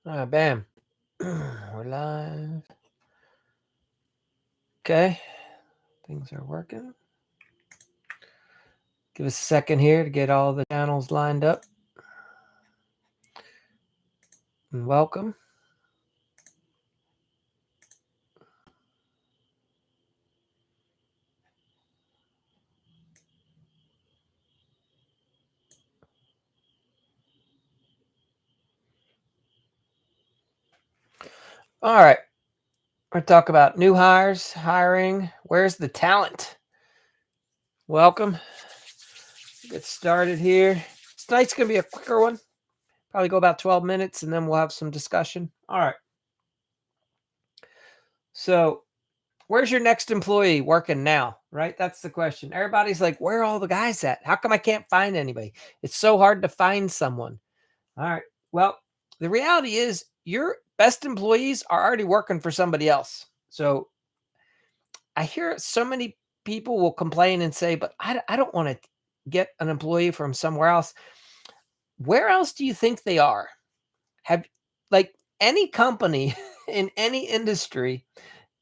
Bam. We're live. Okay. Things are working. Give us a second here to get all the channels lined up. And welcome. All right. We're going to talk about new hires, hiring. Where's the talent? Welcome. Get started here. Tonight's going to be a quicker one. Probably go about 12 minutes and then we'll have some discussion. All right. So, where's your next employee working now? Right? That's the question. Everybody's like, where are all the guys at? How come I can't find anybody? It's so hard to find someone. All right. Well, the reality is your best employees are already working for somebody else. So I hear so many people will complain and say, but I don't want to get an employee from somewhere else. Where else do you think they are? Have like any company in any industry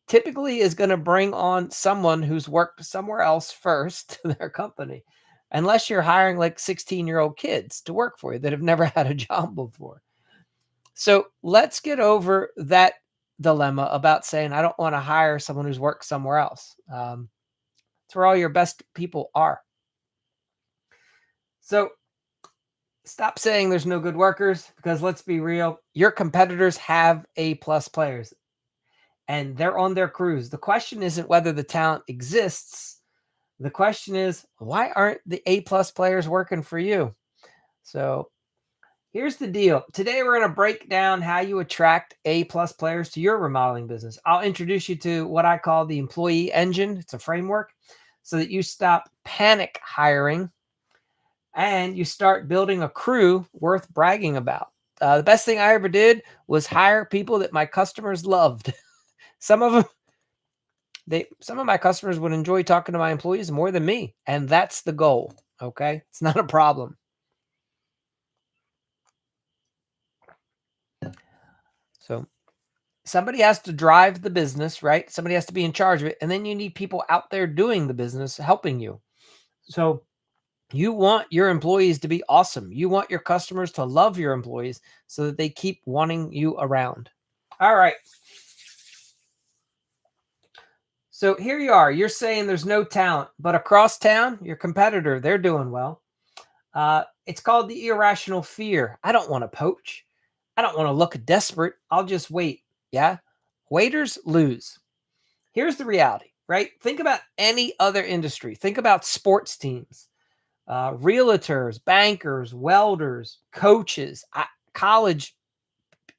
typically is going to bring on someone who's worked somewhere else first to their company, unless you're hiring like 16-year-old kids to work for you that have never had a job before. So let's get over that dilemma about saying, I don't want to hire someone who's worked somewhere else. It's where all your best people are. So stop saying there's no good workers, because let's be real, your competitors have A-plus players and they're on their cruise. The question isn't whether the talent exists. The question is, why aren't the A-plus players working for you? So here's the deal. Today, we're going to break down how you attract A-plus players to your remodeling business. I'll introduce you to what I call the employee engine. It's a framework so that you stop panic hiring and you start building a crew worth bragging about. The best thing I ever did was hire people that my customers loved. Some of my customers would enjoy talking to my employees more than me, and that's the goal. Okay, it's not a problem. So somebody has to drive the business, right? Somebody has to be in charge of it. And then you need people out there doing the business, helping you. So you want your employees to be awesome. You want your customers to love your employees so that they keep wanting you around. All right. So here you are. You're saying there's no talent, but across town, your competitor, they're doing well. It's called the irrational fear. I don't want to poach. I don't want to look desperate. I'll just wait. Yeah. Waiters lose. Here's the reality, right? Think about any other industry. Think about sports teams, realtors, bankers, welders, coaches, college,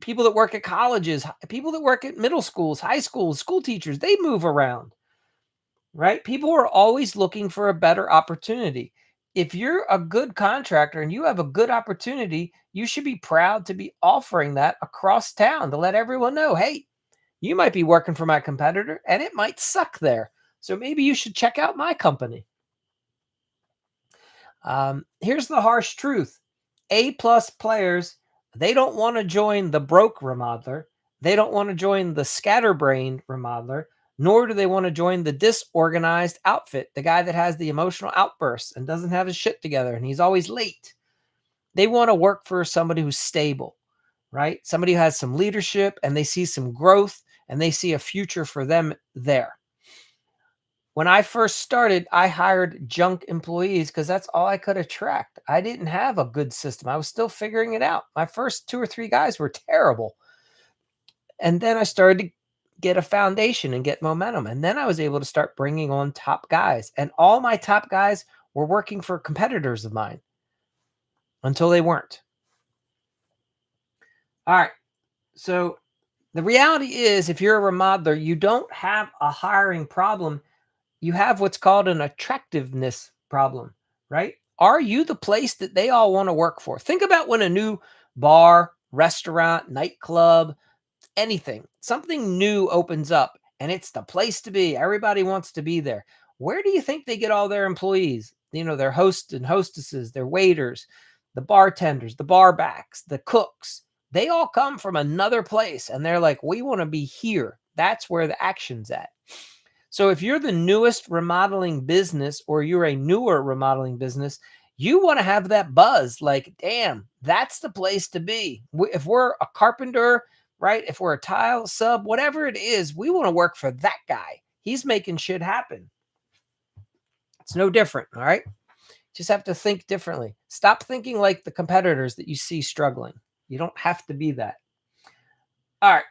people that work at colleges, people that work at middle schools, high schools, school teachers. They move around, right? People are always looking for a better opportunity. If you're a good contractor and you have a good opportunity, you should be proud to be offering that across town to let everyone know, hey, you might be working for my competitor and it might suck there. So maybe you should check out my company. Here's the harsh truth. A-plus players, they don't want to join the broke remodeler. They don't want to join the scatterbrained remodeler, nor do they want to join the disorganized outfit, the guy that has the emotional outbursts and doesn't have his shit together and he's always late. They want to work for somebody who's stable, right? Somebody who has some leadership and they see some growth and they see a future for them there. When I first started, I hired junk employees because that's all I could attract. I didn't have a good system. I was still figuring it out. My first 2 or 3 guys were terrible. And then I started to get a foundation and get momentum. And then I was able to start bringing on top guys. And all my top guys were working for competitors of mine until they weren't. All right. So the reality is, if you're a remodeler, you don't have a hiring problem. You have what's called an attractiveness problem, right? Are you the place that they all want to work for? Think about when a new bar, restaurant, nightclub, anything, something new opens up and it's the place to be. Everybody wants to be there. Where do you think they get all their employees? You know, their hosts and hostesses, their waiters, the bartenders, the barbacks, the cooks. They all come from another place and they're like, we want to be here. That's where the action's at. So if you're the newest remodeling business or you're a newer remodeling business, you want to have that buzz like, damn, that's the place to be. If we're a carpenter, right? If we're a tile sub, whatever it is, we want to work for that guy. He's making shit happen. It's no different. All right. Just have to think differently. Stop thinking like the competitors that you see struggling. You don't have to be that. All right.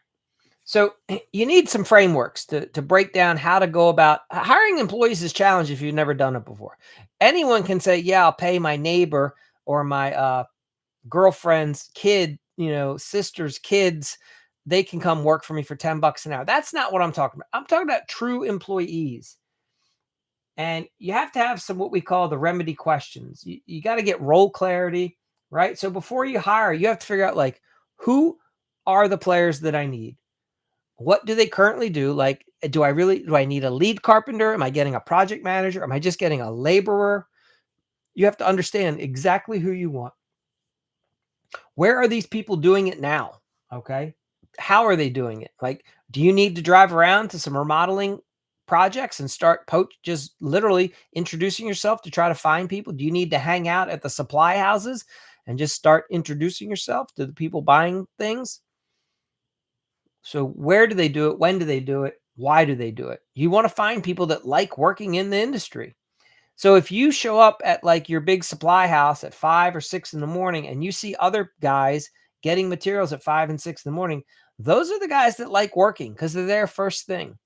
So you need some frameworks to break down how to go about hiring employees is challenging if you've never done it before. Anyone can say, yeah, I'll pay my neighbor or my girlfriend's kid, sister's kids. They can come work for me for $10 an hour. That's not what I'm talking about. I'm talking about true employees. And you have to have some what we call the remedy questions. You got to get role clarity, right? So before you hire, you have to figure out like who are the players that I need? What do they currently do? Like, do I need a lead carpenter? Am I getting a project manager? Am I just getting a laborer? You have to understand exactly who you want. Where are these people doing it now? Okay. How are they doing it? Like, do you need to drive around to some remodeling projects and start just literally introducing yourself to try to find people? Do you need to hang out at the supply houses and just start introducing yourself to the people buying things? So where do they do it? When do they do it? Why do they do it? You want to find people that like working in the industry. So if you show up at like your big supply house at 5 or 6 in the morning and you see other guys getting materials at 5 and 6 in the morning, those are the guys that like working because they're there first thing.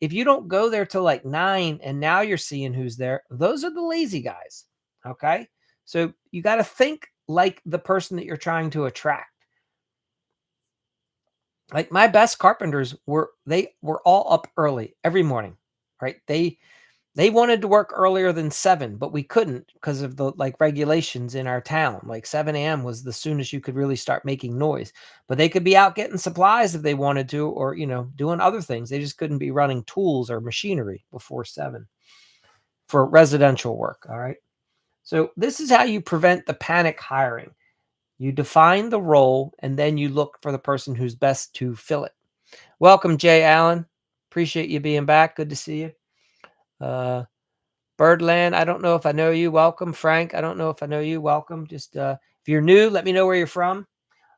If you don't go there till like 9 and now you're seeing who's there, those are the lazy guys. Okay. So you got to think like the person that you're trying to attract. Like my best carpenters were all up early every morning, right? They wanted to work earlier than 7, but we couldn't because of the like regulations in our town. Like 7 a.m. was the soonest you could really start making noise. But they could be out getting supplies if they wanted to, or doing other things. They just couldn't be running tools or machinery before 7 for residential work. All right. So this is how you prevent the panic hiring. You define the role and then you look for the person who's best to fill it. Welcome, Jay Allen. Appreciate you being back. Good to see you. Birdland, I don't know if I know you. Welcome, Frank. I don't know if I know you. Welcome. Just if you're new, let me know where you're from.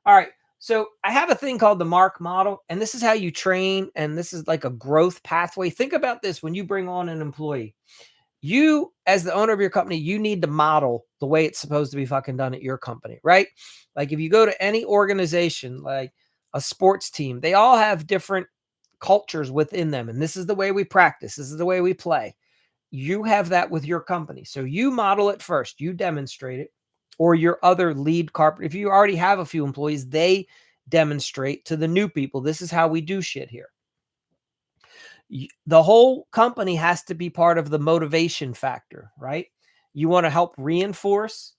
All right. So I have a thing called the Mark model, and this is how you train, and this is like a growth pathway. Think about this when you bring on an employee. You, as the owner of your company, you need to model the way it's supposed to be fucking done at your company, right? Like if you go to any organization, like a sports team, they all have different cultures within them. And this is the way we practice. This is the way we play. You have that with your company. So you model it first, you demonstrate it, or your other lead carpenter. If you already have a few employees, they demonstrate to the new people. This is how we do shit here. The whole company has to be part of the motivation factor, right? You want to help reinforce,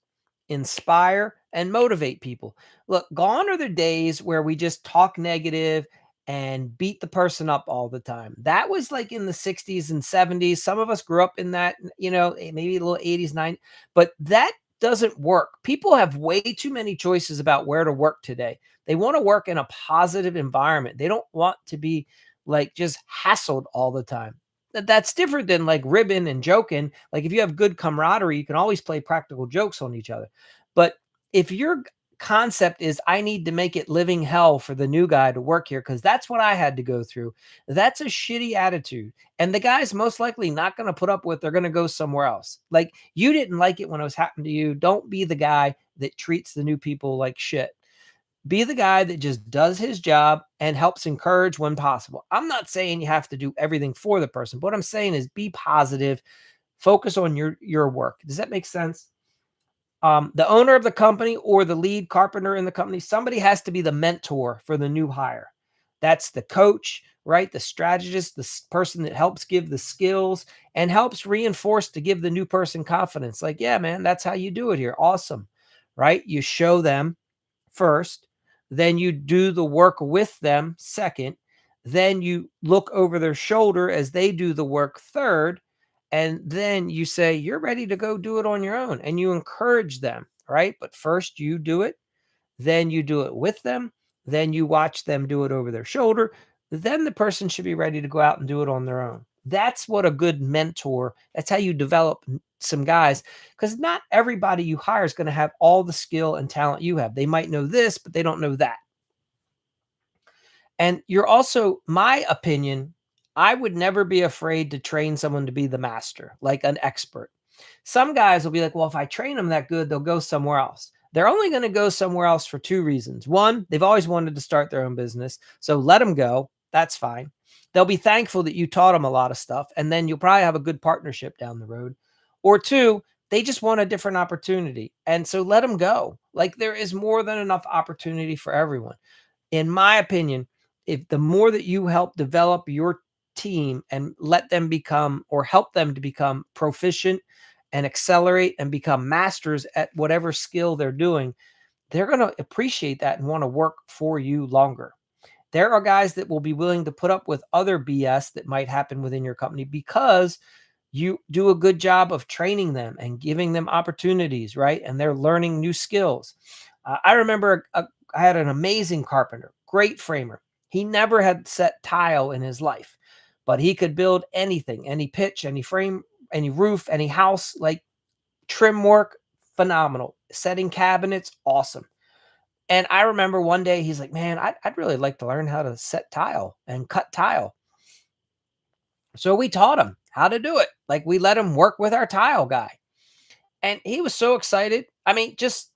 inspire, and motivate people. Look, gone are the days where we just talk negative and beat the person up all the time. That was like in the 60s and 70s. Some of us grew up in that, maybe a little 80s, 90s, but that doesn't work. People have way too many choices about where to work today. They want to work in a positive environment. They don't want to be like just hassled all the time. That's different than like ribbing and joking. Like if you have good camaraderie, you can always play practical jokes on each other. But if your concept is I need to make it living hell for the new guy to work here because that's what I had to go through, that's a shitty attitude. And the guy's most likely not going to put up with, they're going to go somewhere else. Like you didn't like it when it was happening to you. Don't be the guy that treats the new people like shit. Be the guy that just does his job and helps encourage when possible. I'm not saying you have to do everything for the person. But what I'm saying is be positive, focus on your work. Does that make sense? The owner of the company or the lead carpenter in the company, somebody has to be the mentor for the new hire. That's the coach, right? The strategist, the person that helps give the skills and helps reinforce to give the new person confidence. Like, yeah, man, that's how you do it here. Awesome, right? You show them first, then you do the work with them second, then you look over their shoulder as they do the work third, and then you say you're ready to go do it on your own and you encourage them, right? But first you do it, then you do it with them, then you watch them do it over their shoulder. Then the person should be ready to go out and do it on their own. That's what a good mentor, that's how you develop some guys, because not everybody you hire is going to have all the skill and talent you have. They might know this, but they don't know that. And you're also, my opinion, I would never be afraid to train someone to be the master, like an expert. Some guys will be like, well, if I train them that good, they'll go somewhere else. They're only going to go somewhere else for two reasons. One, they've always wanted to start their own business. So let them go. That's fine. They'll be thankful that you taught them a lot of stuff. And then you'll probably have a good partnership down the road. Or two, they just want a different opportunity. And so let them go. Like there is more than enough opportunity for everyone. In my opinion, if the more that you help develop your team and let them become or help them to become proficient and accelerate and become masters at whatever skill they're doing, they're going to appreciate that and want to work for you longer. There are guys that will be willing to put up with other BS that might happen within your company because you do a good job of training them and giving them opportunities, right? And they're learning new skills. I remember I had an amazing carpenter, great framer. He never had set tile in his life, but he could build anything, any pitch, any frame, any roof, any house, like trim work, phenomenal. Setting cabinets, awesome. And I remember one day he's like, man, I'd really like to learn how to set tile and cut tile. So we taught him how to do it. Like we let him work with our tile guy. And he was so excited. I mean, just,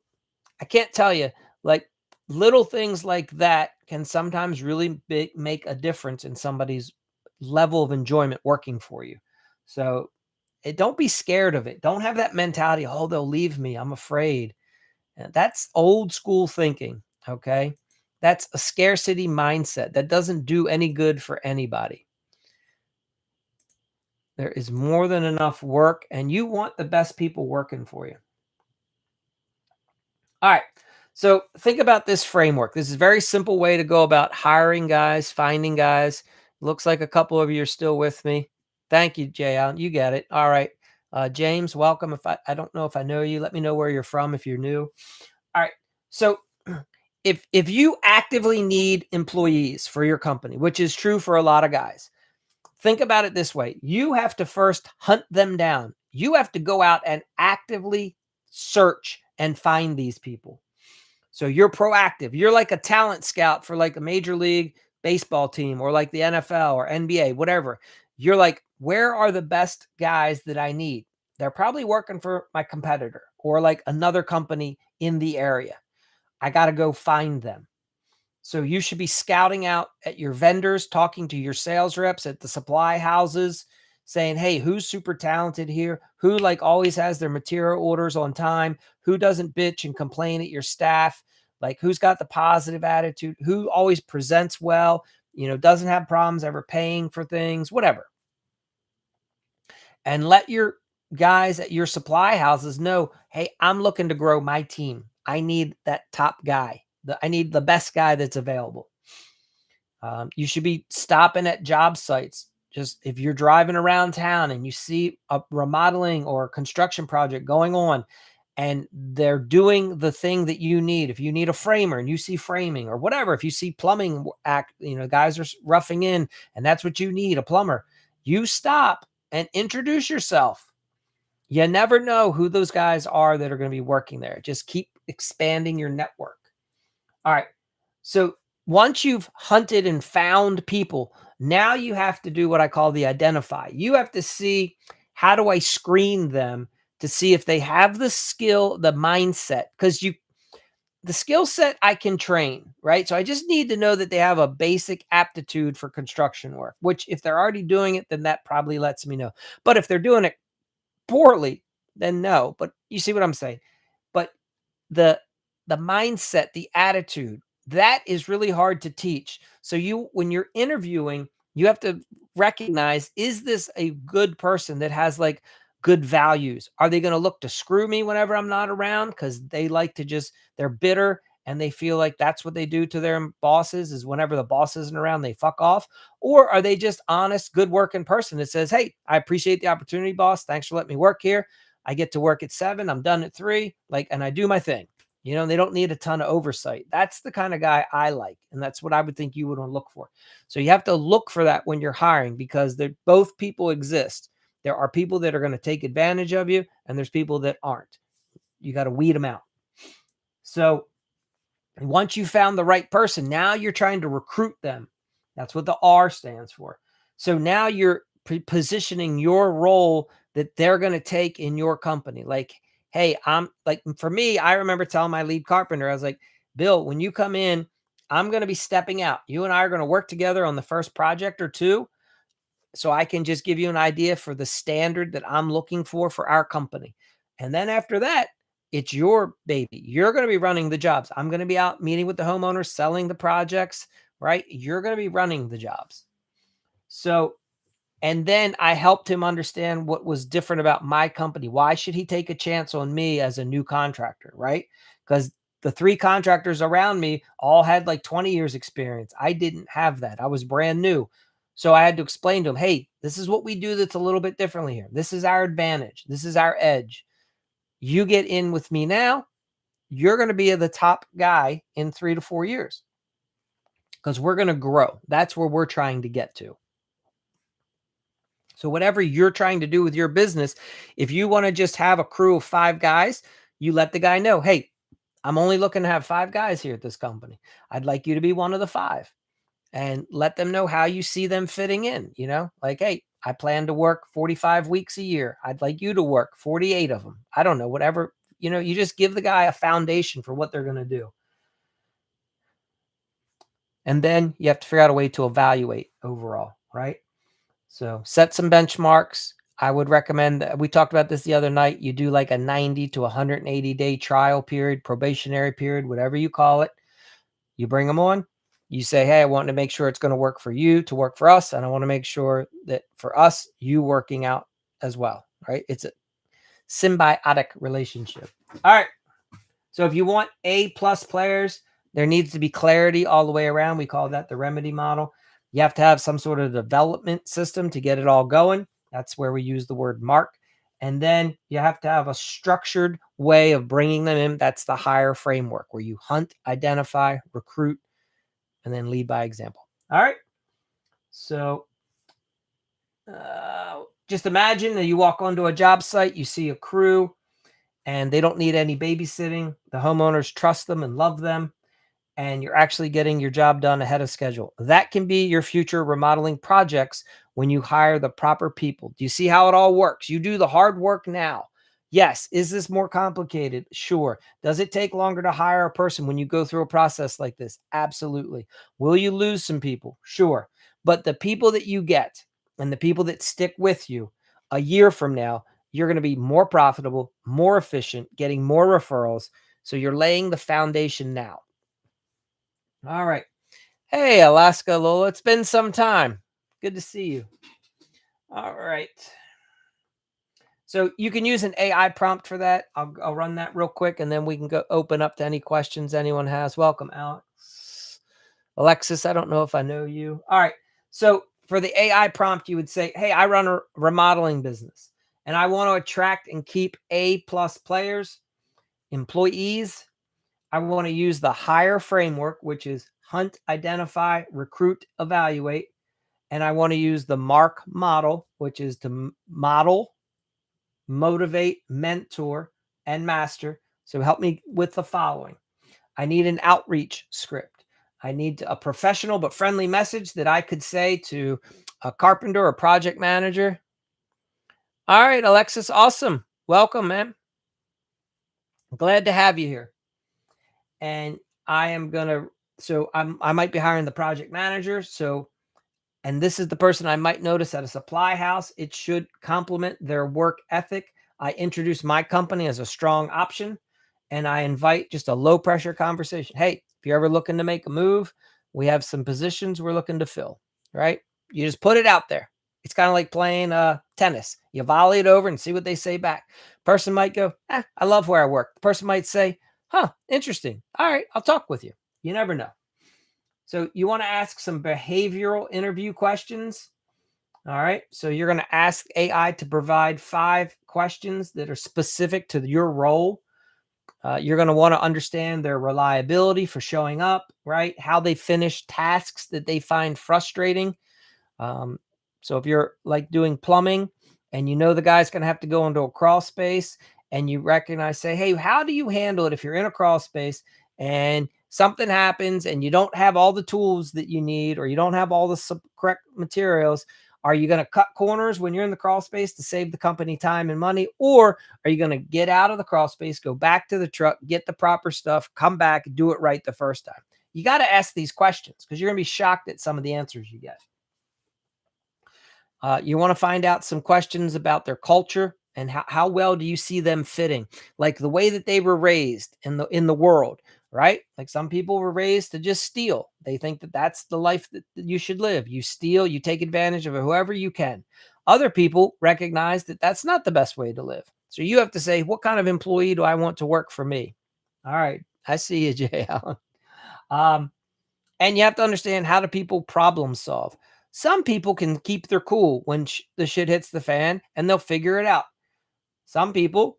I can't tell you, like little things like that can sometimes really make a difference in somebody's level of enjoyment working for you. So don't be scared of it. Don't have that mentality, oh, they'll leave me. I'm afraid. That's old school thinking. Okay. That's a scarcity mindset that doesn't do any good for anybody. There is more than enough work, and you want the best people working for you. All right. So think about this framework. This is a very simple way to go about hiring guys, finding guys. Looks like a couple of you are still with me. Thank you, Jay Allen. You get it. All right. James, welcome. If I don't know if I know you, let me know where you're from if you're new. All right. So if you actively need employees for your company, which is true for a lot of guys, think about it this way. You have to first hunt them down. You have to go out and actively search and find these people. So you're proactive. You're like a talent scout for like a major league baseball team or like the NFL or NBA, whatever. You're like, where are the best guys that I need? They're probably working for my competitor or like another company in the area. I got to go find them. So you should be scouting out at your vendors, talking to your sales reps at the supply houses, saying, hey, who's super talented here? Who like always has their material orders on time? Who doesn't bitch and complain at your staff? Like who's got the positive attitude? Who always presents well, doesn't have problems ever paying for things, whatever. And let your guys at your supply houses know, hey, I'm looking to grow my team. I need that top guy. I need the best guy that's available. You should be stopping at job sites. Just if you're driving around town and you see a remodeling or construction project going on and they're doing the thing that you need, if you need a framer and you see framing or whatever, if you see plumbing guys are roughing in and that's what you need, a plumber, you stop and introduce yourself. You never know who those guys are that are going to be working there. Just keep expanding your network. All right. So once you've hunted and found people, now you have to do what I call the identify. You have to see, how do I screen them to see if they have the skill, the mindset, because the skill set I can train, right? So I just need to know that they have a basic aptitude for construction work, which if they're already doing it, then that probably lets me know. But if they're doing it poorly, then no. But you see what I'm saying? But the mindset, the attitude, that is really hard to teach. So when you're interviewing, you have to recognize, is this a good person that has like good values? Are they going to look to screw me whenever I'm not around? Because they like to they're bitter and they feel like that's what they do to their bosses, is whenever the boss isn't around, they fuck off. Or are they just honest, good working person that says, hey, I appreciate the opportunity, boss. Thanks for letting me work here. I get to work at 7. I'm done at 3. And I do my thing. They don't need a ton of oversight. That's the kind of guy I like. And that's what I would think you would want to look for. So you have to look for that when you're hiring, because both people exist. There are people that are going to take advantage of you, and there's people that aren't. You got to weed them out. So once you found the right person, now you're trying to recruit them. That's what the R stands for. So now you're positioning your role that they're going to take in your company. Like, hey, I'm like, for me, I remember telling my lead carpenter, I was like, Bill, when you come in, I'm going to be stepping out. You and I are going to work together on the first project or two, so I can just give you an idea for the standard that I'm looking for our company. And then after that, it's your baby. You're going to be running the jobs. I'm going to be out meeting with the homeowners, selling the projects, right? You're going to be running the jobs. So, and then I helped him understand what was different about my company. Why should he take a chance on me as a new contractor, right? Because the 3 contractors around me all had like 20 years experience. I didn't have that. I was brand new. So I had to explain to him, hey, this is what we do that's a little bit differently here. This is our advantage. This is our edge. You get in with me now, you're going to be the top guy in 3 to 4 years, because we're going to grow. That's where we're trying to get to. So whatever you're trying to do with your business, if you want to just have a crew of 5 guys, you let the guy know, hey, I'm only looking to have 5 guys here at this company. I'd like you to be one of the 5, and let them know how you see them fitting in, like, hey, I plan to work 45 weeks a year. I'd like you to work 48 of them. I don't know, whatever, you just give the guy a foundation for what they're going to do. And then you have to figure out a way to evaluate overall, right? So set some benchmarks. I would recommend that. We talked about this the other night. You do like a 90 to 180 day trial period, probationary period, whatever you call it. You bring them on. You say, hey, I want to make sure it's going to work for you, to work for us. And I want to make sure that for us, you working out as well, right? It's a symbiotic relationship. All right. So if you want A+ players, there needs to be clarity all the way around. We call that the remedy model. You have to have some sort of development system to get it all going. That's where we use the word mark. And then you have to have a structured way of bringing them in. That's the hire framework, where you hunt, identify, recruit, and then lead by example. All right. So just imagine that you walk onto a job site, you see a crew, and they don't need any babysitting. The homeowners trust them and love them, and you're actually getting your job done ahead of schedule. That can be your future remodeling projects when you hire the proper people. Do you see how it all works? You do the hard work now. Yes. Is this more complicated? Sure. Does it take longer to hire a person when you go through a process like this? Absolutely. Will you lose some people? Sure. But the people that you get and the people that stick with you a year from now, you're going to be more profitable, more efficient, getting more referrals. So you're laying the foundation now. All right. Hey, Alaska Lola, it's been some time. Good to see you. All right. So you can use an AI prompt for that. I'll run that real quick, and then we can go open up to any questions anyone has. Welcome, Alex. Alexis, I don't know if I know you. All right. So for the AI prompt, you would say, hey, I run a remodeling business, and I want to attract and keep A+ players, employees. I want to use the hire framework, which is hunt, identify, recruit, evaluate. And I want to use the MARK model, which is to model, motivate, mentor, and master. So help me with the following. I need an outreach script. I need a professional but friendly message that I could say to a carpenter or project manager. All right, Alexis, awesome. Welcome, man. Glad to have you here. And I am going to, I might be hiring the project manager. And this is the person I might notice at a supply house. It should complement their work ethic. I introduce my company as a strong option, and I invite just a low pressure conversation. Hey, if you're ever looking to make a move, we have some positions we're looking to fill, right? You just put it out there. It's kind of like playing tennis. You volley it over and see what they say back. Person might go, I love where I work. The person might say, interesting. All right, I'll talk with you. You never know. So you want to ask some behavioral interview questions. All right. So you're going to ask AI to provide 5 questions that are specific to your role. You're going to want to understand their reliability for showing up, right? How they finish tasks that they find frustrating. Um, so if you're like doing plumbing and you know the guy's going to have to go into a crawl space and you recognize, say, hey, how do you handle it if you're in a crawl space and something happens and you don't have all the tools that you need or you don't have all the correct materials? Are you going to cut corners when you're in the crawl space to save the company time and money? Or are you going to get out of the crawl space, go back to the truck, get the proper stuff, come back, do it right the first time? You got to ask these questions because you're going to be shocked at some of the answers you get. You want to find out some questions about their culture and how well do you see them fitting, like the way that they were raised in the world, right? Like some people were raised to just steal. They think that that's the life that you should live. You steal, you take advantage of whoever you can. Other people recognize that that's not the best way to live. So you have to say, what kind of employee do I want to work for me? All right, I see you, Jay Allen. Um, and you have to understand, how do people problem solve? Some people can keep their cool when the shit hits the fan and they'll figure it out. Some people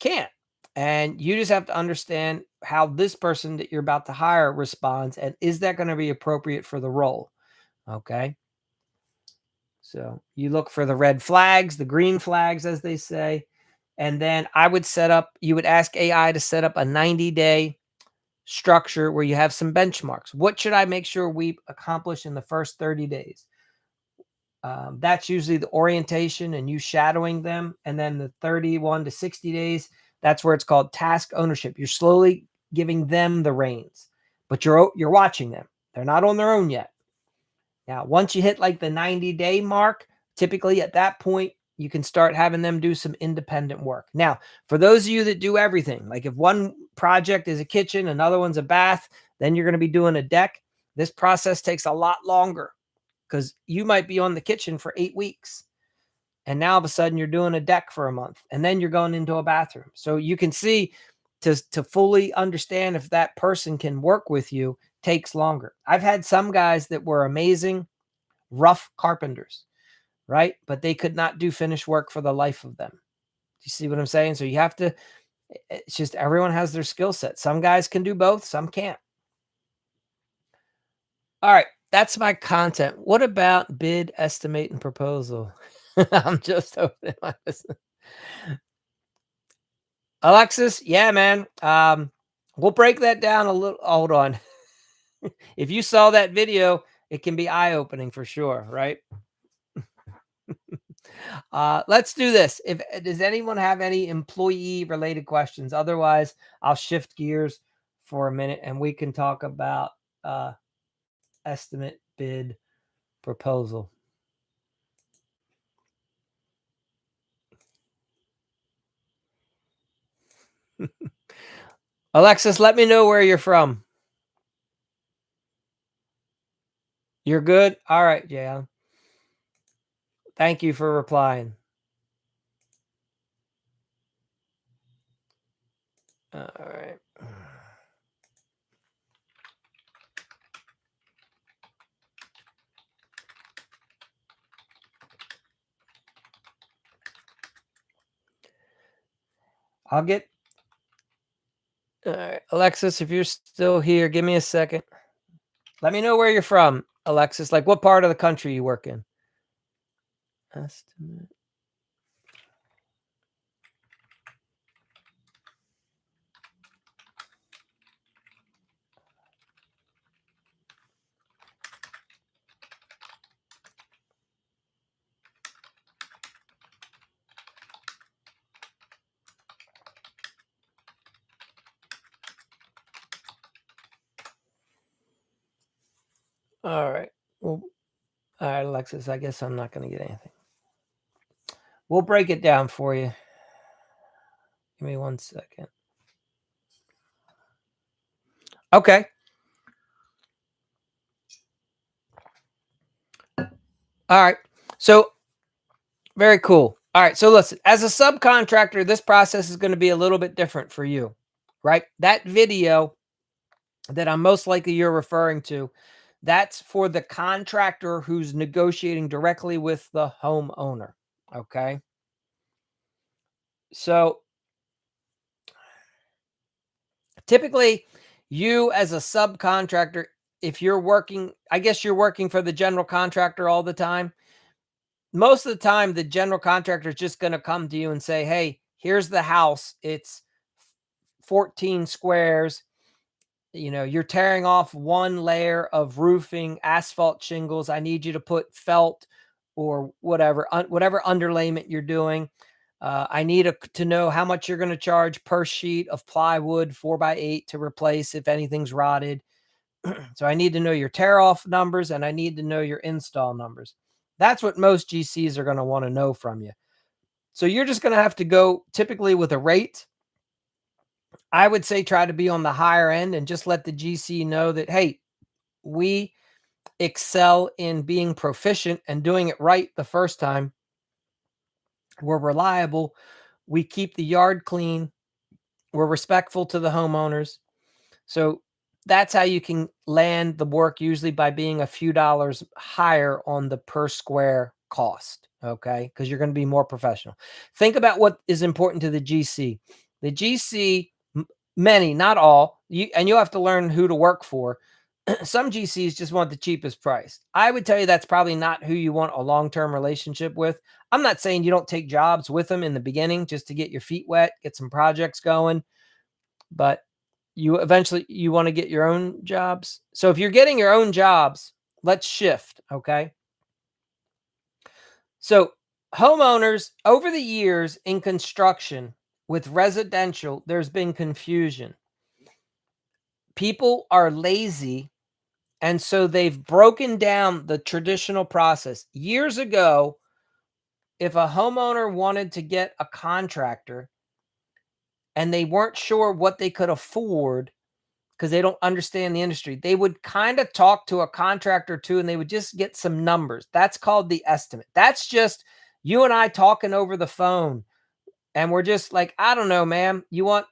can't. And you just have to understand how this person that you're about to hire responds. And is that going to be appropriate for the role? Okay. So you look for the red flags, the green flags, as they say. And then you would ask AI to set up a 90-day structure where you have some benchmarks. What should I make sure we accomplish in the first 30 days? That's usually the orientation and you shadowing them. And then the 31 to 60 days, that's where it's called task ownership. You're slowly giving them the reins, but you're watching them. They're not on their own yet. Now, once you hit like the 90-day mark, typically at that point, you can start having them do some independent work. Now, for those of you that do everything, like if one project is a kitchen, another one's a bath, then you're going to be doing a deck. This process takes a lot longer because you might be on the kitchen for 8 weeks. And now all of a sudden you're doing a deck for a month and then you're going into a bathroom. So you can see, to fully understand if that person can work with you takes longer. I've had some guys that were amazing, rough carpenters, right? But they could not do finished work for the life of them. You see what I'm saying? So you have to, it's just everyone has their skill set. Some guys can do both, some can't. All right, that's my content. What about bid, estimate, and proposal? I'm just opening my business. Alexis, yeah, man. We'll break that down a little. Hold on. If you saw that video, it can be eye-opening for sure, right? Let's do this. If does anyone have any employee-related questions? Otherwise, I'll shift gears for a minute and we can talk about estimate, bid, proposal. Alexis, let me know where you're from. You're good? All right, Jan. Thank you for replying. All right. I'll get all right. Alexis, if you're still here, give me a second. Let me know where you're from, Alexis. Like what part of the country you work in. Estimate. All right. Well, all right, Alexis. I guess I'm not going to get anything. We'll break it down for you. Give me 1 second. Okay. All right. So very cool. All right. So listen, as a subcontractor, this process is going to be a little bit different for you, right? That video that I'm most likely you're referring to, that's for the contractor who's negotiating directly with the homeowner. Okay. So Typically, you as a subcontractor, if you're working, I guess you're working for the general contractor all the time. Most of the time, the general contractor is just going to come to you and say, hey, here's the house. It's 14 squares. You're tearing off one layer of roofing, asphalt shingles. I need you to put felt or whatever underlayment you're doing. I need to know how much you're going to charge per sheet of plywood 4x8 to replace if anything's rotted. So I need to know your tear off numbers and I need to know your install numbers. That's what most GCs are going to want to know from you. So you're just going to have to go typically with a rate. I would say try to be on the higher end and just let the GC know that, hey, we excel in being proficient and doing it right the first time. We're reliable. We keep the yard clean. We're respectful to the homeowners. So that's how you can land the work, usually by being a few dollars higher on the per square cost. Okay. Because you're going to be more professional. Think about what is important to the GC. The GC, many, not all, and you'll have to learn who to work for. Some GCs just want the cheapest price. I would tell you that's probably not who you want a long-term relationship with. I'm not saying you don't take jobs with them in the beginning just to get your feet wet, get some projects going, but you want to get your own jobs. So if you're getting your own jobs, let's shift, okay? So homeowners over the years in construction with residential, there's been confusion. People are lazy, and so they've broken down the traditional process. Years ago, if a homeowner wanted to get a contractor and they weren't sure what they could afford because they don't understand the industry, they would kind of talk to a contractor too, and they would just get some numbers. That's called the estimate. That's just you and I talking over the phone. And we're just like, I don't know, ma'am. You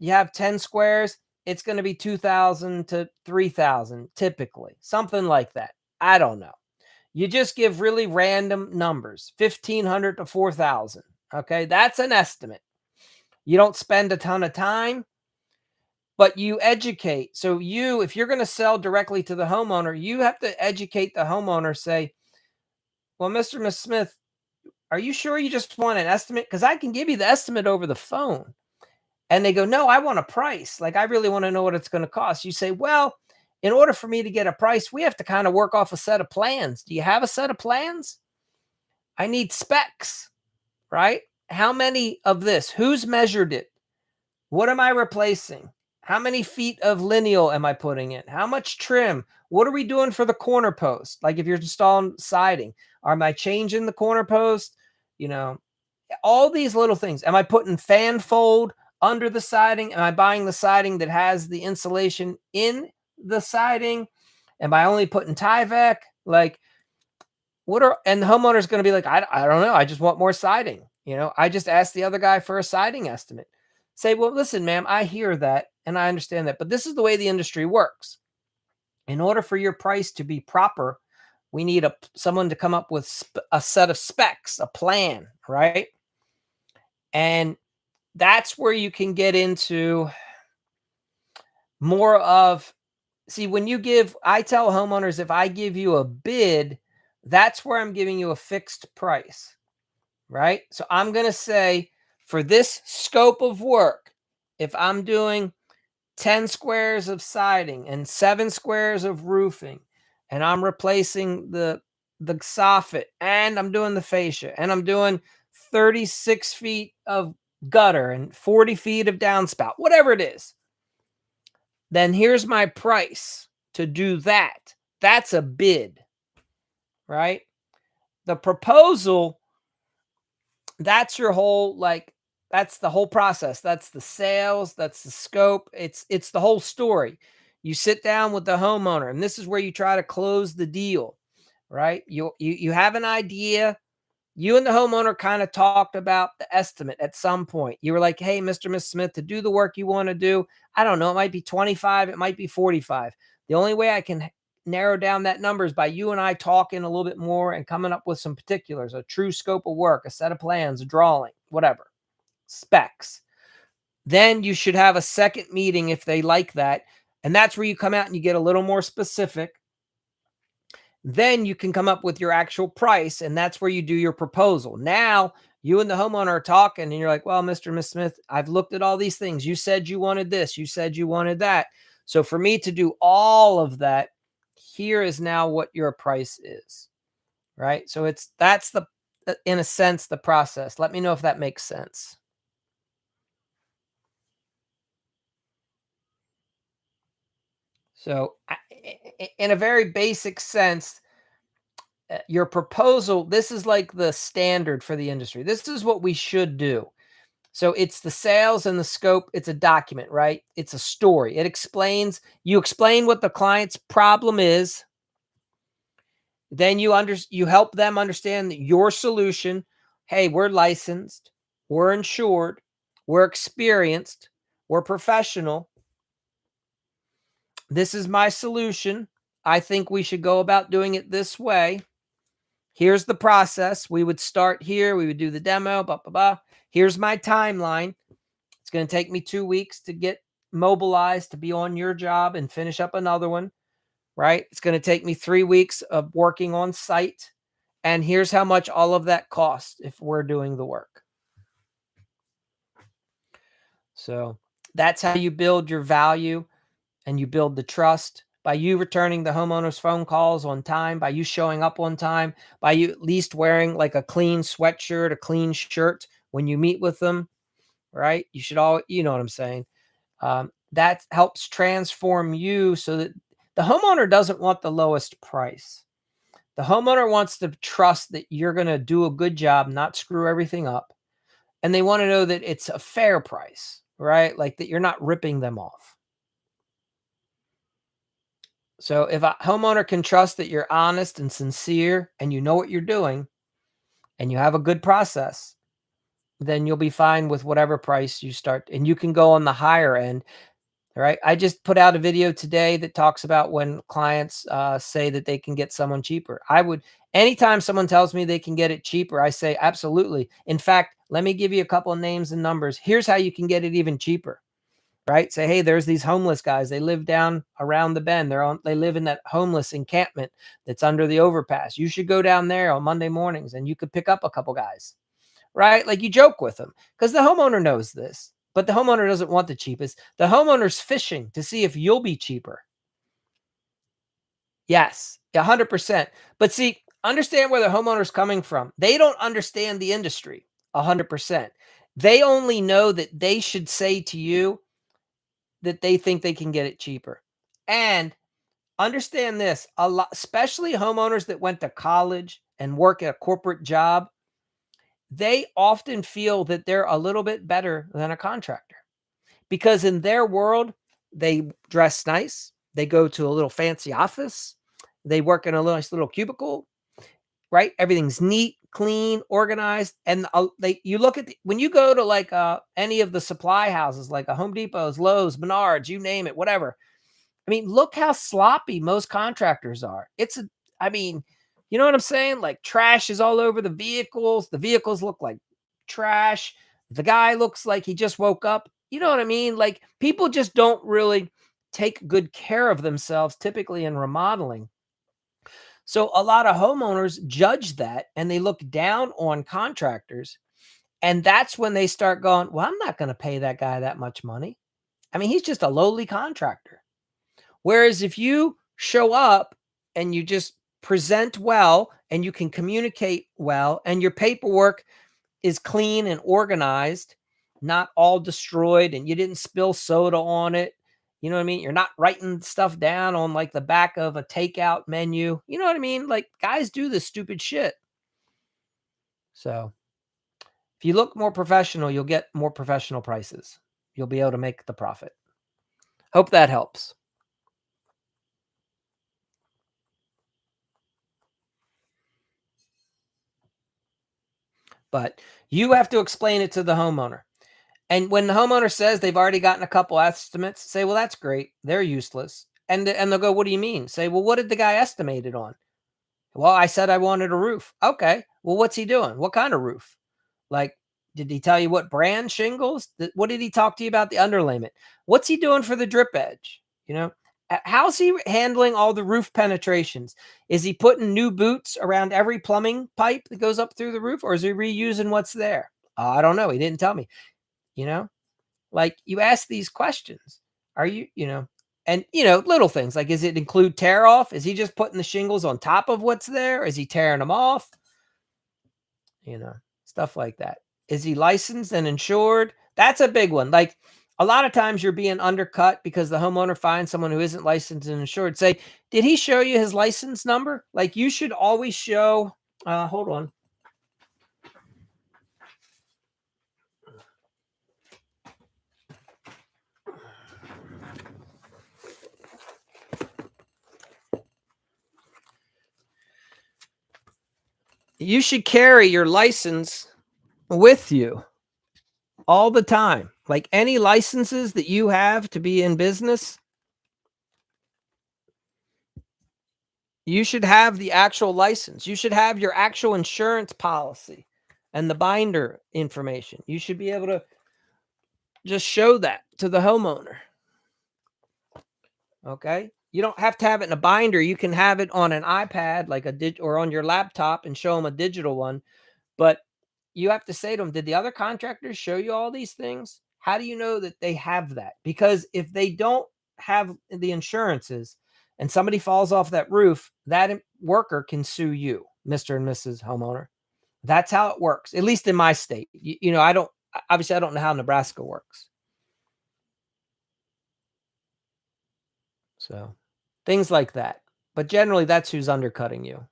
have 10 squares. It's going to be 2,000 to 3,000 typically, something like that. I don't know. You just give really random numbers, 1,500 to 4,000. Okay. That's an estimate. You don't spend a ton of time, but you educate. So if you're going to sell directly to the homeowner, you have to educate the homeowner. Say, well, Mr. Miss Smith, are you sure you just want an estimate? Because I can give you the estimate over the phone. And they go, no, I want a price. Like, I really want to know what it's going to cost. You say, well, in order for me to get a price, we have to kind of work off a set of plans. Do you have a set of plans? I need specs, right? How many of this? Who's measured it? What am I replacing? How many feet of lineal am I putting in? How much trim? What are we doing for the corner post? Like if you're installing siding, am I changing the corner post? You know, all these little things. Am I putting fan fold under the siding? Am I buying the siding that has the insulation in the siding? Am I only putting Tyvek? Like, and the homeowner's going to be like, I don't know. I just want more siding. I just asked the other guy for a siding estimate. Say, well, listen, ma'am, I hear that and I understand that, but this is the way the industry works. In order for your price to be proper, we need someone to come up with a set of specs, a plan, right? And that's where you can get into more of, see, I tell homeowners, if I give you a bid, that's where I'm giving you a fixed price, right? So I'm going to say for this scope of work, if I'm doing 10 squares of siding and 7 squares of roofing, and I'm replacing the soffit, and I'm doing the fascia, and I'm doing 36 feet of gutter and 40 feet of downspout, whatever it is, then here's my price to do that. That's a bid, right? The proposal, that's your whole, that's the whole process. That's the sales, that's the scope. It's the whole story. You sit down with the homeowner, and this is where you try to close the deal, right? You have an idea. You and the homeowner kind of talked about the estimate at some point. You were like, hey, Mr. Miss Smith, to do the work you want to do, I don't know, it might be 25, it might be 45. The only way I can narrow down that number is by you and I talking a little bit more and coming up with some particulars, a true scope of work, a set of plans, a drawing, whatever, specs. Then you should have a second meeting if they like that. And that's where you come out and you get a little more specific. Then you can come up with your actual price, and that's where you do your proposal. Now, you and the homeowner are talking, and you're like, well, Mr. and Miss Smith, I've looked at all these things. You said you wanted this, you said you wanted that. So, for me to do all of that, here is now what your price is, right? So, that's the, in a sense, the process. Let me know if that makes sense. So, in a very basic sense, your proposal, this is like the standard for the industry. This is what we should do. So it's the sales and the scope. It's a document, right? It's a story. It explains, you explain what the client's problem is. Then you help them understand that your solution. Hey, we're licensed, we're insured, we're experienced, we're professional. This is my solution. I think we should go about doing it this way. Here's the process. We would start here. We would do the demo, blah, blah, blah. Here's my timeline. It's going to take me 2 weeks to get mobilized to be on your job and finish up another one, right? It's going to take me 3 weeks of working on site. And here's how much all of that costs if we're doing the work. So that's how you build your value and you build the trust by you returning the homeowner's phone calls on time, by you showing up on time, by you at least wearing like a clean sweatshirt, a clean shirt when you meet with them, right? You should all, you know what I'm saying? That helps transform you so that the homeowner doesn't want the lowest price. The homeowner wants to trust that you're going to do a good job, not screw everything up. And they want to know that it's a fair price, right? Like that you're not ripping them off. So if a homeowner can trust that you're honest and sincere and you know what you're doing and you have a good process, then you'll be fine with whatever price you start. And you can go on the higher end. All right. I just put out a video today that talks about when clients say that they can get someone cheaper. Anytime someone tells me they can get it cheaper, I say, absolutely. In fact, let me give you a couple of names and numbers. Here's how you can get it even cheaper. Right? Say, hey, there's these homeless guys. They live down around the bend. They live in that homeless encampment that's under the overpass. You should go down there on Monday mornings and you could pick up a couple guys. Right? Like you joke with them because the homeowner knows this, but the homeowner doesn't want the cheapest. The homeowner's fishing to see if you'll be cheaper. Yes, 100%. But see, understand where the homeowner's coming from. They don't understand the industry 100%. They only know that they should say to you, that they think they can get it cheaper. And understand this, a lot, especially homeowners that went to college and work at a corporate job, they often feel that they're a little bit better than a contractor because in their world, they dress nice, they go to a little fancy office, they work in a nice little cubicle, right? Everything's neat, clean, organized, and you look at when you go to like any of the supply houses, like a Home Depot's, Lowe's, Menards, you name it, whatever. I mean, look how sloppy most contractors are. I mean, you know what I'm saying? Like trash is all over the vehicles. The vehicles look like trash. The guy looks like he just woke up. You know what I mean? Like people just don't really take good care of themselves, typically in remodeling. So a lot of homeowners judge that and they look down on contractors. And that's when they start going, well, I'm not going to pay that guy that much money. I mean, he's just a lowly contractor. Whereas if you show up and you just present well and you can communicate well and your paperwork is clean and organized, not all destroyed, and you didn't spill soda on it. You know what I mean? You're not writing stuff down on like the back of a takeout menu. You know what I mean? Like guys do this stupid shit. So if you look more professional, you'll get more professional prices. You'll be able to make the profit. Hope that helps. But you have to explain it to the homeowner. And when the homeowner says they've already gotten a couple estimates, say, well, that's great. They're useless. And they'll go, what do you mean? Say, well, what did the guy estimate it on? Well, I said I wanted a roof. Okay. Well, what's he doing? What kind of roof? Like Did he tell you what brand shingles? What did he talk to you about the underlayment? What's he doing for the drip edge? You know, how's he handling all the roof penetrations? Is he putting new boots around every plumbing pipe that goes up through the roof, or is he reusing what's there? I don't know. He didn't tell me. You know, like you ask these questions. Are you, and little things like, is it include tear off? Is he just putting the shingles on top of what's there? Is he tearing them off? You know, stuff like that. Is he licensed and insured? That's a big one. Like a lot of times you're being undercut because the homeowner finds someone who isn't licensed and insured. Say, did he show you his license number? Like you should always show, hold on. You should carry your license with you all the time. Like any licenses that you have to be in business, you should have the actual license. You should have your actual insurance policy and the binder information. You should be able to just show that to the homeowner. Okay? You don't have to have it in a binder. You can have it on an iPad like or on your laptop and show them a digital one. But you have to say to them, did the other contractors show you all these things? How do you know that they have that? Because if they don't have the insurances and somebody falls off that roof, that worker can sue you, Mr. and Mrs. Homeowner. That's how it works, at least in my state. I don't, obviously, I don't know how Nebraska works. So things like that. But generally, that's who's undercutting you.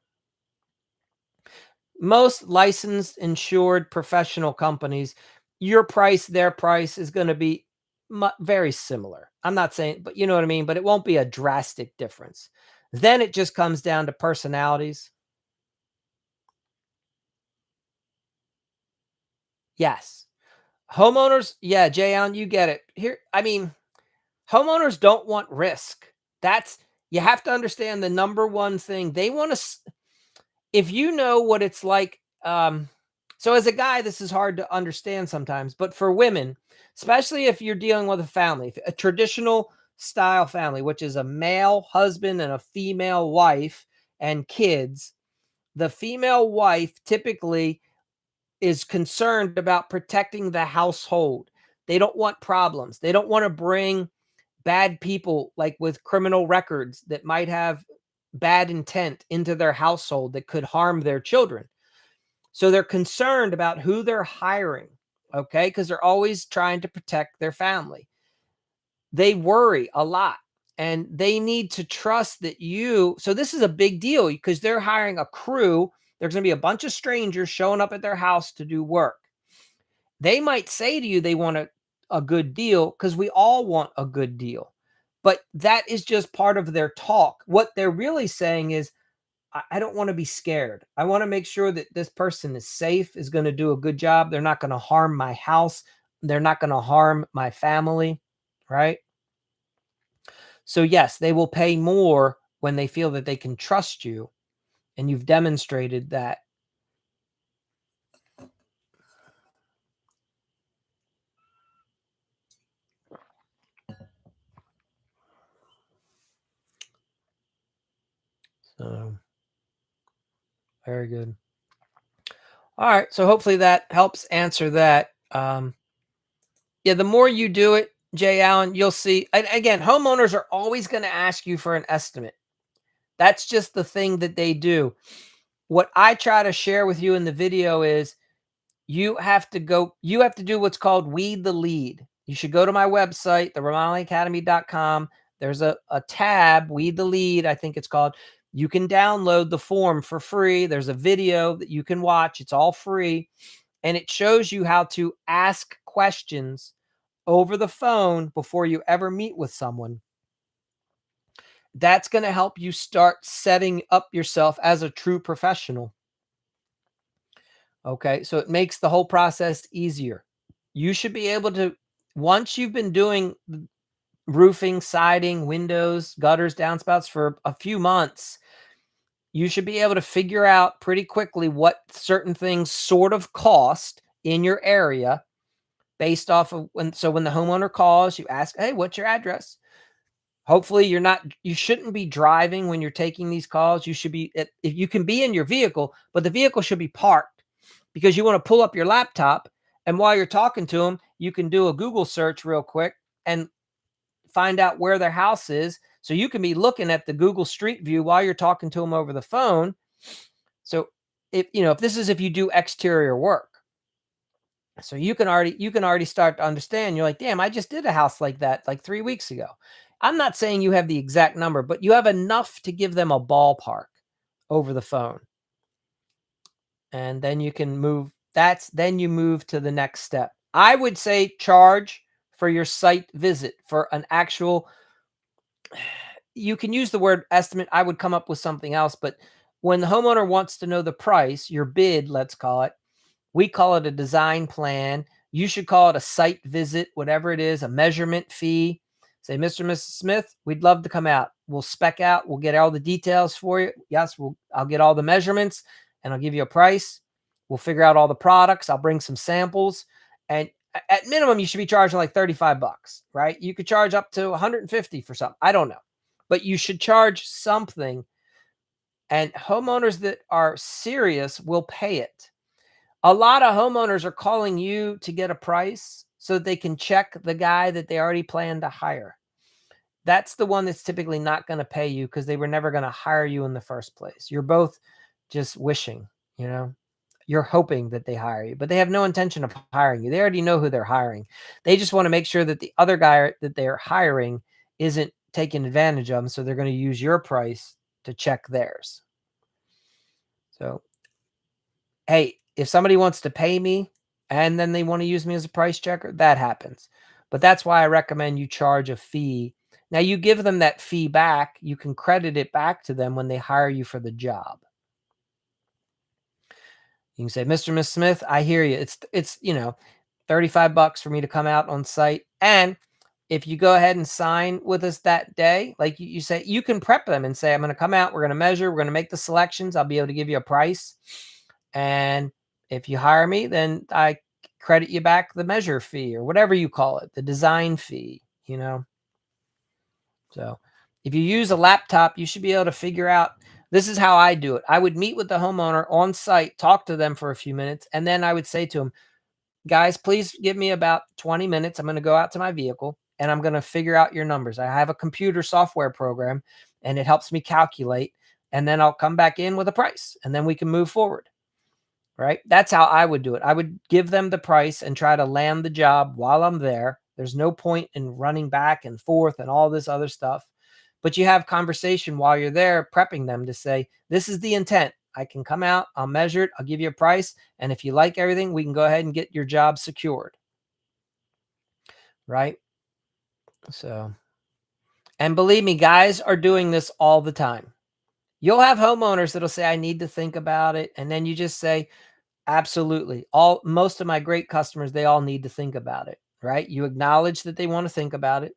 Most licensed, insured professional companies, your price, their price is going to be very similar. I'm not saying, but you know what I mean? But it won't be a drastic difference. Then it just comes down to personalities. Yes. Homeowners, yeah, Jay Allen, you get it. Here, I mean, homeowners don't want risk. You have to understand the number one thing. They want to, if you know what it's like, so as a guy, this is hard to understand sometimes, but for women, especially if you're dealing with a family, a traditional style family, which is a male husband and a female wife and kids, the female wife typically is concerned about protecting the household. They don't want problems. They don't want to bring bad people like with criminal records that might have bad intent into their household that could harm their children. So they're concerned about who they're hiring, okay? Because they're always trying to protect their family. They worry a lot and they need to trust that you. So this is a big deal because they're hiring a crew. There's going to be a bunch of strangers showing up at their house to do work. They might say to you they want a good deal because we all want a good deal. But that is just part of their talk. What they're really saying is, I don't want to be scared. I want to make sure that this person is safe, is going to do a good job. They're not going to harm my house. They're not going to harm my family, right? So yes, they will pay more when they feel that they can trust you and you've demonstrated that. So very good. All right. So hopefully that helps answer that. Yeah, the more you do it, Jay Allen, you'll see. And again, homeowners are always going to ask you for an estimate. That's just the thing that they do. What I try to share with you in the video is you have to do what's called weed the lead. You should go to my website, theremodelingacademy.com. There's a tab, weed the lead, I think it's called. You can download the form for free. There's a video that you can watch. It's all free. And it shows you how to ask questions over the phone before you ever meet with someone. That's going to help you start setting up yourself as a true professional. Okay, so it makes the whole process easier. You should be able to, once you've been doing roofing, siding, windows, gutters, downspouts for a few months, you should be able to figure out pretty quickly what certain things sort of cost in your area based off of when the homeowner calls, you ask, "Hey, what's your address?" Hopefully, you shouldn't be driving when you're taking these calls. You should be if you can be in your vehicle, but the vehicle should be parked because you want to pull up your laptop, and while you're talking to them, you can do a Google search real quick and find out where their house is. So you can be looking at the Google Street View while you're talking to them over the phone. So if you do exterior work, so you can already start to understand. You're like, damn, I just did a house like that like 3 weeks ago. I'm not saying you have the exact number, but you have enough to give them a ballpark over the phone. And then you can move. Then you move to the next step. I would say charge for your site visit for an actual. You can use the word estimate. I would come up with something else, but when the homeowner wants to know the price, your bid, let's call it, we call it a design plan. You should call it a site visit, whatever it is, a measurement fee. Say, Mr. and Mrs. Smith, we'd love to come out. We'll spec out. We'll get all the details for you. Yes, I'll get all the measurements and I'll give you a price. We'll figure out all the products. I'll bring some samples. And at minimum, you should be charging like 35 bucks, right? You could charge up to 150 for something. I don't know. But you should charge something. And homeowners that are serious will pay it. A lot of homeowners are calling you to get a price so that they can check the guy that they already plan to hire. That's the one that's typically not going to pay you because they were never going to hire you in the first place. You're both just wishing, you know, you're hoping that they hire you, but they have no intention of hiring you. They already know who they're hiring. They just want to make sure that the other guy that they're hiring isn't taking advantage of them. So they're going to use your price to check theirs. So hey, if somebody wants to pay me and then they want to use me as a price checker, that happens. But that's why I recommend you charge a fee. Now you give them that fee back. You can credit it back to them when they hire you for the job. You can say, Mr. Miss Smith, I hear you. It's 35 bucks for me to come out on site. And if you go ahead and sign with us that day, like you say, you can prep them and say, I'm going to come out, we're going to measure, we're going to make the selections. I'll be able to give you a price. And if you hire me, then I credit you back the measure fee or whatever you call it, the design fee, So if you use a laptop, you should be able to figure out, this is how I do it. I would meet with the homeowner on site, talk to them for a few minutes, and then I would say to them, guys, please give me about 20 minutes. I'm going to go out to my vehicle and I'm going to figure out your numbers. I have a computer software program and it helps me calculate. And then I'll come back in with a price and then we can move forward. Right? That's how I would do it. I would give them the price and try to land the job while I'm there. There's no point in running back and forth and all this other stuff. But you have conversation while you're there, prepping them to say, this is the intent. I can come out, I'll measure it, I'll give you a price. And if you like everything, we can go ahead and get your job secured. Right? So, and believe me, guys are doing this all the time. You'll have homeowners that'll say, I need to think about it. And then you just say, absolutely. Most of my great customers, they all need to think about it, right? You acknowledge that they want to think about it.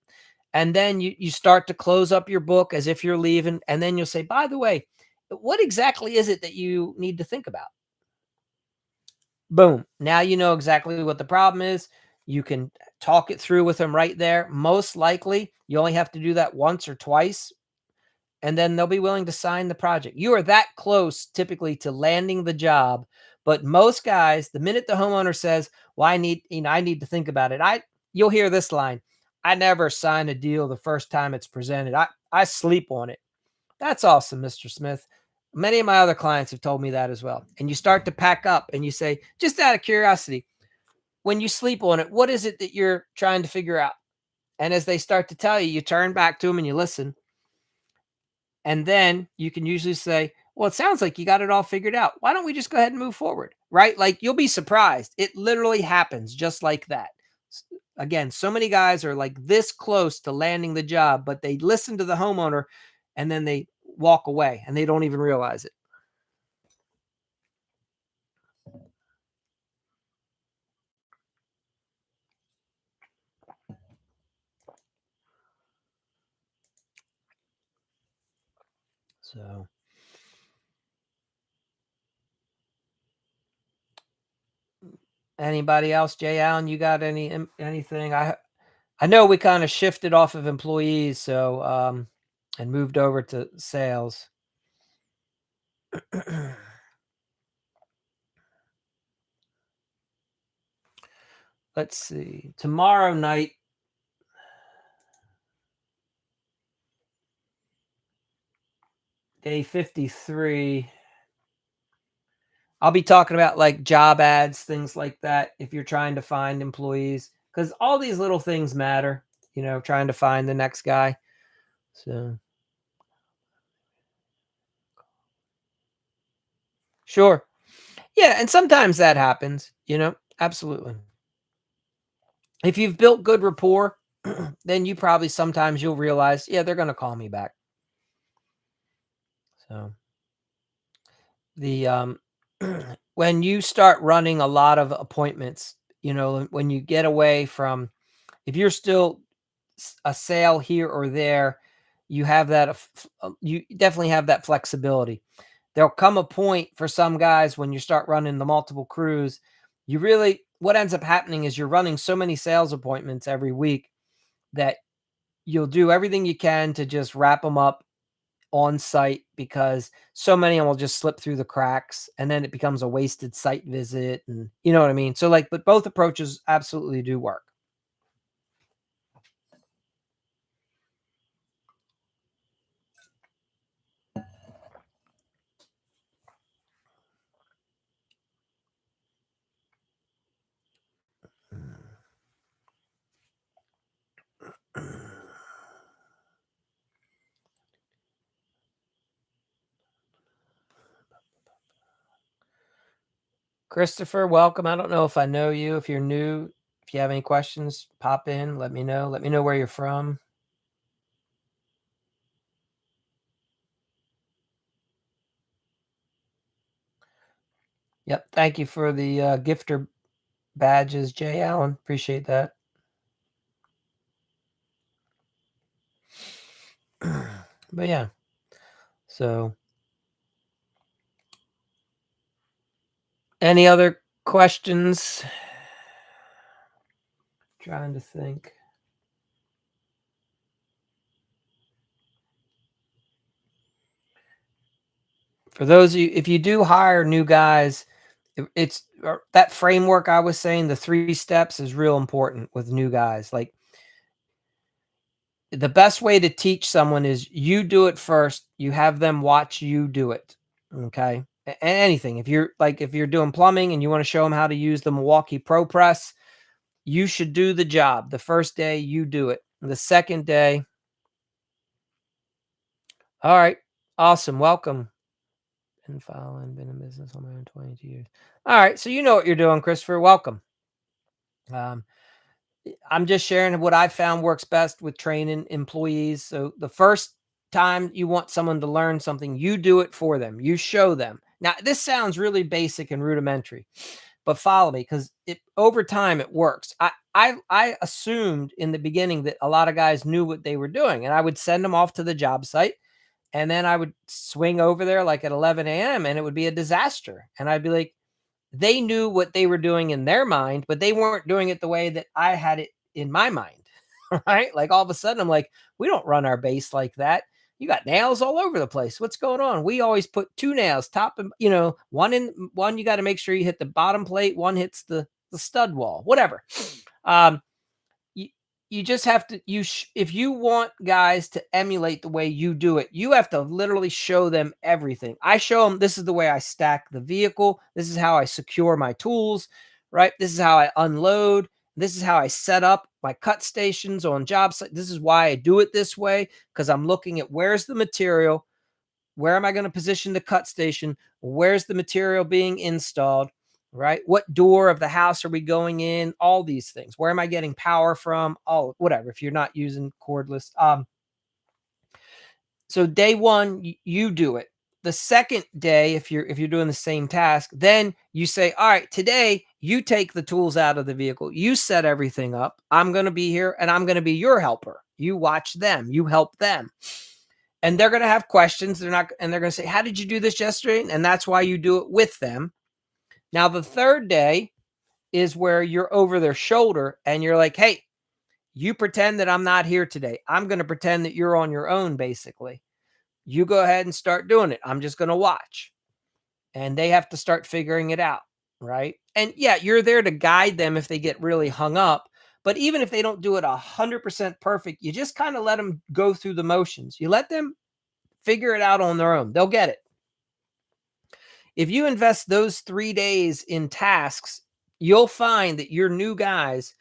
And then you start to close up your book as if you're leaving. And then you'll say, by the way, what exactly is it that you need to think about? Boom. Now you know exactly what the problem is. You can talk it through with them right there. Most likely, you only have to do that once or twice and then they'll be willing to sign the project. You are that close typically to landing the job, but most guys, the minute the homeowner says, "Well, I need to think about it," you'll hear this line: "I never sign a deal the first time it's presented. I sleep on it." That's awesome, Mr. Smith. Many of my other clients have told me that as well. And you start to pack up and you say, just out of curiosity, when you sleep on it, what is it that you're trying to figure out? And as they start to tell you, you turn back to them and you listen. And then you can usually say, well, it sounds like you got it all figured out. Why don't we just go ahead and move forward? Right? Like you'll be surprised. It literally happens just like that. Again, so many guys are like this close to landing the job, but they listen to the homeowner and then they walk away and they don't even realize it. So, Anybody else? Jay Allen, you got anything? I know we kind of shifted off of employees, so and moved over to sales. Let's see. Tomorrow night, day 53. I'll be talking about like job ads, things like that, if you're trying to find employees, because all these little things matter, trying to find the next guy. So, sure. Yeah. And sometimes that happens, absolutely. If you've built good rapport, then sometimes you'll realize, yeah, they're going to call me back. So, the, when you start running a lot of appointments, when you get away from, if you're still a sale here or there, you have that, you definitely have that flexibility. There'll come a point for some guys when you start running the multiple crews, what ends up happening is you're running so many sales appointments every week that you'll do everything you can to just wrap them up on site, because so many of them will just slip through the cracks, and then it becomes a wasted site visit, and you know what I mean? So but both approaches absolutely do work. Christopher, welcome. I don't know if I know you. If you're new, if you have any questions, pop in, let me know. Let me know where you're from. Yep. Thank you for the gifter badges, Jay Allen. Appreciate that. But yeah. So, any other questions? Trying to think. For those of you, if you do hire new guys, it's that framework I was saying, the 3 steps is real important with new guys. Like, the best way to teach someone is you do it first, you have them watch you do it. Okay? Anything. If you're doing plumbing and you want to show them how to use the Milwaukee Pro Press, you should do the job. The first day you do it. The second day, all right, awesome. Welcome. Been following, been in business on my own 22 years. All right, so you know what you're doing, Christopher. Welcome. Um, I'm just sharing what I found works best with training employees. So the first time you want someone to learn something, you do it for them. You show them. Now, this sounds really basic and rudimentary, but follow me, because over time it works. I assumed in the beginning that a lot of guys knew what they were doing, and I would send them off to the job site, and then I would swing over there like at 11 a.m. and it would be a disaster. And I'd be like, they knew what they were doing in their mind, but they weren't doing it the way that I had it in my mind. Right? Like all of a sudden, I'm like, we don't run our base like that. You got nails all over the place. What's going on? We always put 2 nails, top and one. You got to make sure you hit the bottom plate. One hits the stud wall. Whatever. Um, you, you just have to if you want guys to emulate the way you do it, you have to literally show them everything. I show them, this is the way I stack the vehicle, this is how I secure my tools, right? This is how I unload, this is how I set up my cut stations on job site. This is why I do it this way, because I'm looking at where's the material, where am I going to position the cut station, where's the material being installed, right? What door of the house are we going in? All these things. Where am I getting power from? All whatever. If you're not using cordless, so day one, you do it. The second day, if you're doing the same task, then you say, all right, today you take the tools out of the vehicle, you set everything up. I'm going to be here, and I'm going to be your helper. You watch them, you help them, and they're going to have questions. They're going to say, how did you do this yesterday? And that's why you do it with them. Now, the third day is where you're over their shoulder and you're like, hey, you pretend that I'm not here today. I'm going to pretend that you're on your own, basically. You go ahead and start doing it. I'm just going to watch. And they have to start figuring it out. Right. And yeah, you're there to guide them if they get really hung up. But even if they don't do it 100% perfect, you just kind of let them go through the motions. You let them figure it out on their own. They'll get it. If you invest those 3 days in tasks, you'll find that your new guys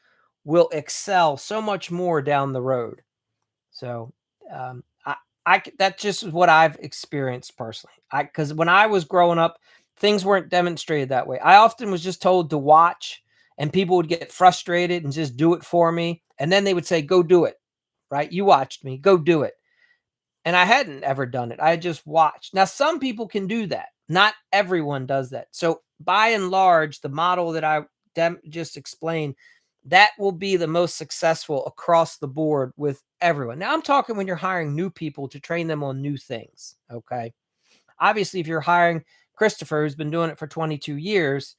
will excel so much more down the road. So, um, I, that's just what I've experienced personally. Because when I was growing up, things weren't demonstrated that way. I often was just told to watch, and people would get frustrated and just do it for me. And then they would say, go do it. Right. You watched me, go do it. And I hadn't ever done it. I had just watched. Now, some people can do that. Not everyone does that. So, by and large, the model that I just explained, that will be the most successful across the board with everyone. Now, I'm talking when you're hiring new people to train them on new things. Okay. Obviously, if you're hiring Christopher, who's been doing it for 22 years,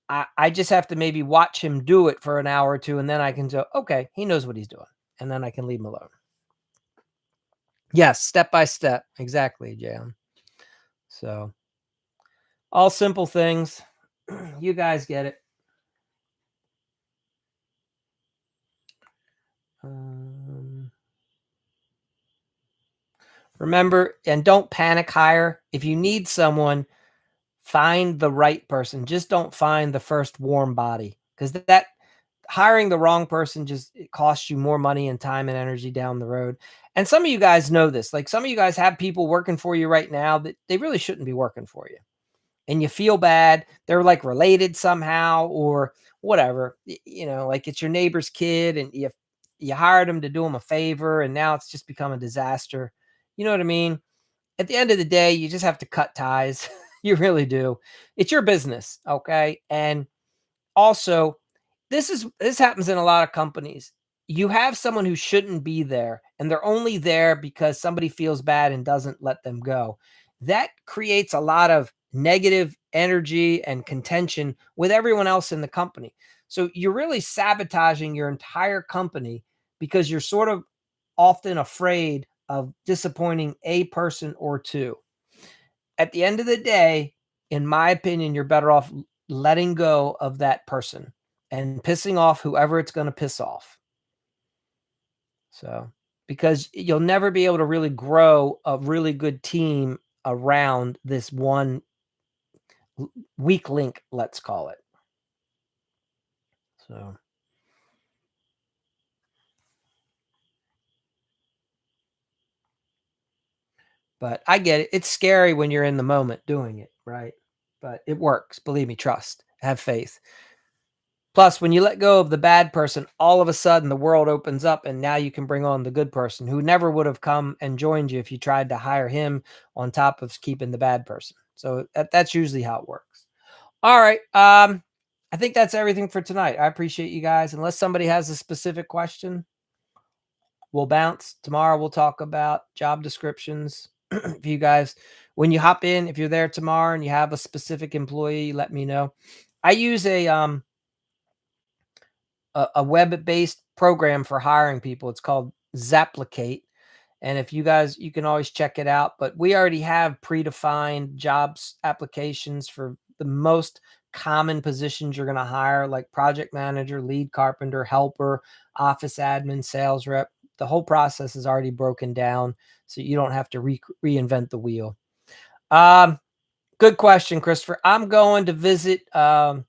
I just have to maybe watch him do it for an hour or two. And then I can go, okay, he knows what he's doing. And then I can leave him alone. Yes, step by step. Exactly, Jam. So, all simple things. You guys get it. Um, Remember, and don't panic hire. If you need someone, find the right person. Just don't find the first warm body, because that hiring the wrong person just it costs you more money and time and energy down the road. And some of you guys know this. Like some of you guys have people working for you right now that they really shouldn't be working for you. And you feel bad. They're like related somehow or whatever. Like it's your neighbor's kid and you hired them to do them a favor and now it's just become a disaster. You know what I mean? At the end of the day, you just have to cut ties. You really do. It's your business, okay? And also, this happens in a lot of companies. You have someone who shouldn't be there, and they're only there because somebody feels bad and doesn't let them go. That creates a lot of negative energy and contention with everyone else in the company. So you're really sabotaging your entire company because you're sort of often afraid of disappointing a person or two. At the end of the day, in my opinion, you're better off letting go of that person and pissing off whoever it's going to piss off. So, because you'll never be able to really grow a really good team around this one weak link, let's call it. So, but I get it. It's scary when you're in the moment doing it, right? But it works. Believe me, trust, have faith. Plus, when you let go of the bad person, all of a sudden the world opens up and now you can bring on the good person who never would have come and joined you if you tried to hire him on top of keeping the bad person. So that's usually how it works. All right. I think that's everything for tonight. I appreciate you guys. Unless somebody has a specific question, we'll bounce. Tomorrow we'll talk about job descriptions. If you guys, when you hop in, if you're there tomorrow and you have a specific employee, let me know. I use a web-based program for hiring people. It's called Zapplicate. And if you guys, you can always check it out. But we already have predefined jobs applications for the most common positions you're going to hire, like project manager, lead carpenter, helper, office admin, sales rep. The whole process is already broken down, so you don't have to reinvent the wheel. Good question, Christopher. I'm going to visit a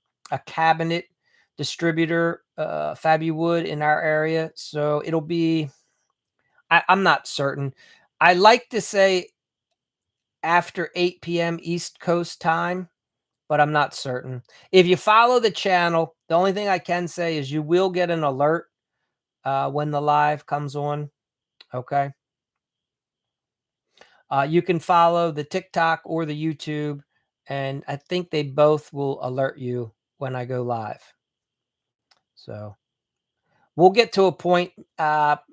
cabinet distributor, Fabuwood in our area. So it'll be, I'm not certain. I like to say after 8 p.m. East Coast time, but I'm not certain. If you follow the channel, the only thing I can say is you will get an alert when the live comes on. Okay. You can follow the TikTok or the YouTube, and I think they both will alert you when I go live. So we'll get to a point,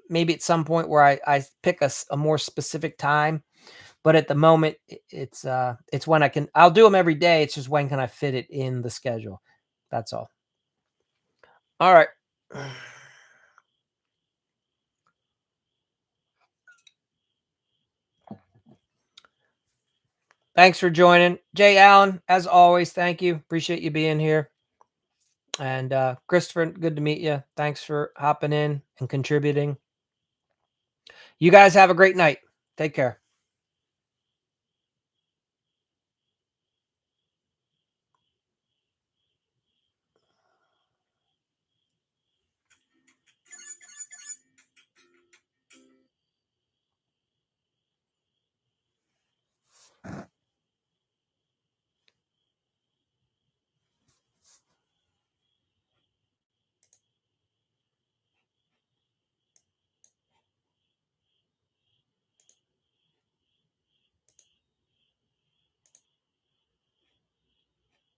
maybe at some point where I pick a more specific time, but at the moment it's when I'll do them every day. It's just when can I fit it in the schedule? That's all. All right. Thanks for joining. Jay Allen, as always, thank you. Appreciate you being here. And Christopher, good to meet you. Thanks for hopping in and contributing. You guys have a great night. Take care.